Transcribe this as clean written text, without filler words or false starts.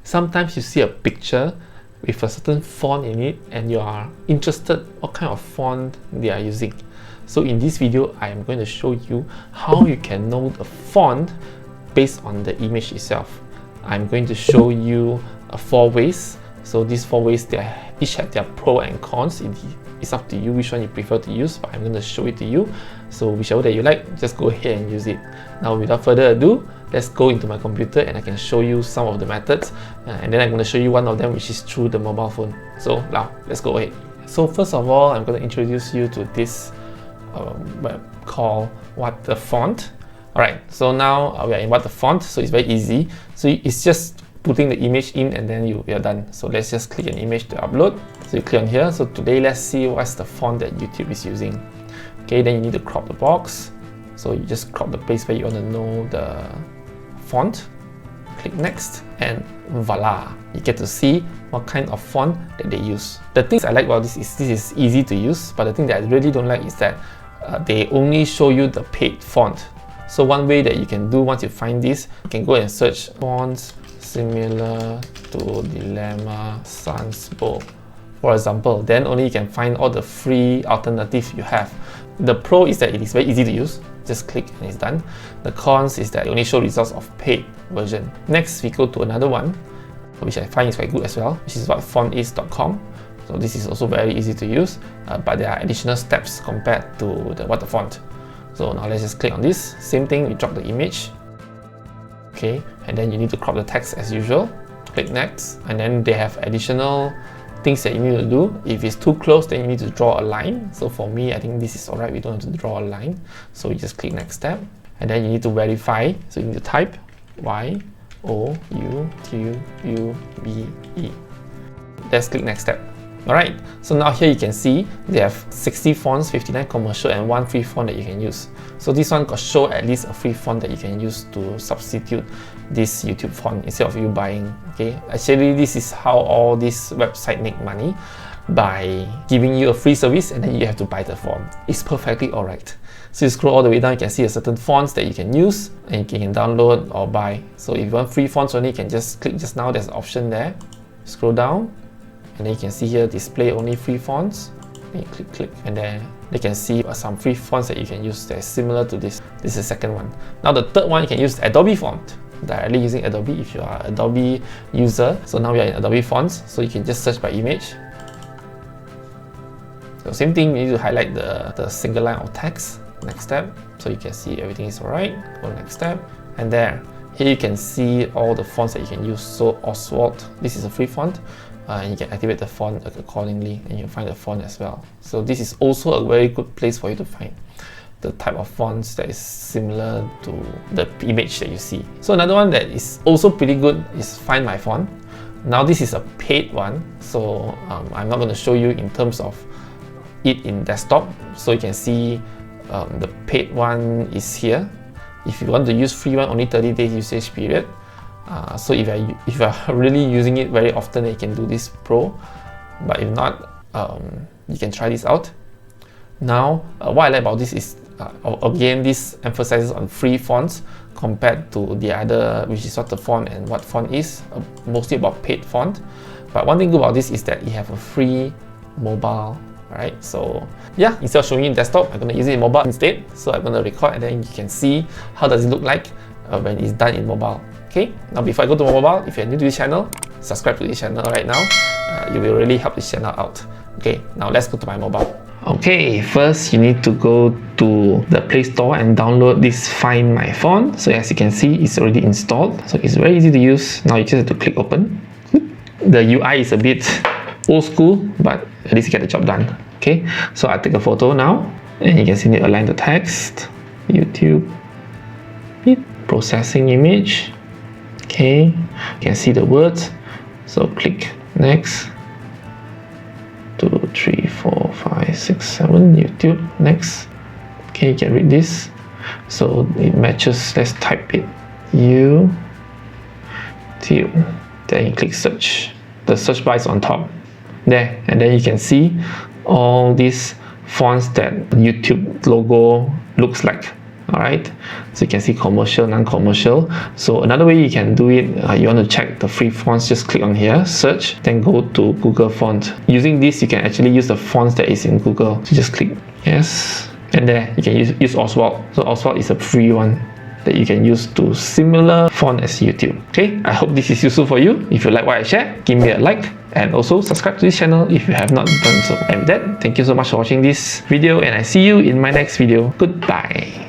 Sometimes you see a picture with a certain font in it and you are interested what kind of font they are using. So in this video, I am going to show you how you can know the font based on the image itself. I'm going to show you 4 ways. So these 4 ways, they each have their pros and cons. It's up to you which one you prefer to use, but I'm going to show it to you. So whichever that you like, just go ahead and use it. Now without further ado, let's go into my computer and I can show you some of the methods, and then I'm going to show you one of them, which is through the mobile phone. So now let's go ahead. So first of all, I'm going to introduce you to this web called WhatTheFont. Alright, so now we are in WhatTheFont, so it's very easy. So it's just putting the image in and then you are done. So let's just click an image to upload. So you click on here. So today let's see what's the font that YouTube is using. Okay, then you need to crop the box. So you just crop the place where you want to know the font. Click next and voila, you get to see what kind of font that they use. The things I like about this is easy to use, but the thing that I really don't like is that they only show you the paid font. So one way that you can do once you find this, you can go and search fonts similar to Dilemma Sans Bold, for example. Then only you can find all the free alternatives you have. The pro is that it is very easy to use. Just click and it's done. The cons is that it only shows results of paid version. Next, we go to another one, which I find is quite good as well, which is WhatFontIs.com. So this is also very easy to use, but there are additional steps compared to the WhatTheFont. So now let's just click on this. Same thing, we drop the image. Okay, and then you need to crop the text as usual. Click next, and then they have additional things that you need to do. If it's too close, then you need to draw a line. So for me, I think this is alright, we don't have to draw a line. So you just click next step, and then you need to verify. So you need to type YOUTUBE. Let's click next step. Alright, so now here you can see they have 60 fonts, 59 commercial, and 1 free font that you can use. So this one got show at least a free font that you can use to substitute this YouTube font instead of you buying. Okay, actually this is how all these websites make money, by giving you a free service and then you have to buy the font. It's perfectly alright. So you scroll all the way down, you can see a certain fonts that you can use and you can download or buy. So if you want free fonts only, you can just click just now, there's an option there. Scroll down and then you can see here display only free fonts. Then you click, and then they can see some free fonts that you can use that is similar to this. This is the second one. Now the third one, you can use Adobe Font, directly using Adobe if you are an Adobe user. So now we are in Adobe Fonts, so you can just search by image. So same thing, you need to highlight the single line of text. Next step, so you can see everything is alright. Go next step, and there. Here you can see all the fonts that you can use. So Oswald, this is a free font. And you can activate the font accordingly, and you'll find the font as well. So this is also a very good place for you to find the type of fonts that is similar to the image that you see. So another one that is also pretty good is Find My Font. Now this is a paid one, so I'm not going to show you in terms of it in desktop. So you can see the paid one is here. If you want to use free one, only 30 days usage period. So if you are really using it very often, you can do this pro, but if not, you can try this out. Now what I like about this is again, this emphasizes on free fonts compared to the other, which is WhatTheFont and WhatFontIs, mostly about paid font. But one thing good about this is that you have a free mobile. Alright, so yeah, instead of showing you in desktop, I'm going to use it in mobile instead. So I'm going to record and then you can see how does it look like when it's done in mobile. Okay, now before I go to mobile, if you're new to this channel, subscribe to this channel right now. You will really help this channel out. Okay, now let's go to my mobile. Okay, first you need to go to the Play Store and download this Find My Font. So as you can see, it's already installed. So it's very easy to use. Now you just have to click open. The UI is a bit old school, but at least you get the job done. Okay, so I take a photo now, and you can see it align the text, YouTube, processing image. Okay, you can see the words. So click next. 2, 3, 4, 5, 6, 7. YouTube next. Okay, you can read this. So it matches. Let's type it. YouTube. Then you click search. The search bar is on top. There, and then you can see all these fonts that YouTube logo looks like. Alright, so you can see commercial, non-commercial. So another way you can do it, you want to check the free fonts, just click on here, search, then go to Google Font. Using this, you can actually use the fonts that is in Google. So just click yes, and there you can use Oswald. So Oswald is a free one that you can use to similar font as YouTube. Okay, I hope this is useful for you. If you like what I share, give me a like and also subscribe to this channel if you have not done so. And with that, thank you so much for watching this video and I see you in my next video. Goodbye.